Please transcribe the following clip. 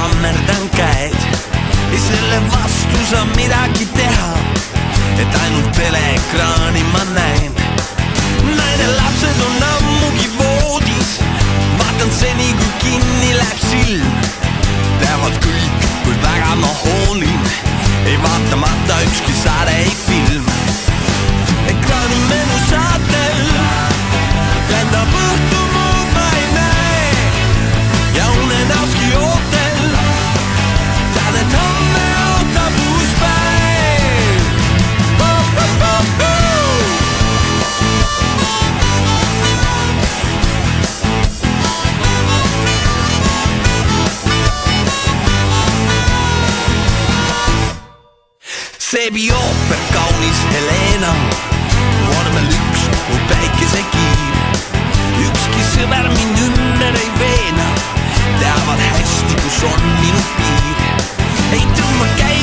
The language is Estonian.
kammerdan käed ja selle vastu saab midagi teha, et ainult teleekraani ma näen. Naine lapsed on ammugi voodis, vaatan seni kui kinni läheb silm. Teavad kõik, kui väga ma hoolin, ei vaatamata ükski saade ei film. Ekraani menu saatel lendab õhtu muud ma ei näe ja unenäoski ootel tead, et homme ootab uus päev. Seebi ooper kaunis Helena, vormel üks mu päikesekiir. Ükski sõber mind ümber ei veena, teavad hästi, kus on minu piir. Ei tõmba käi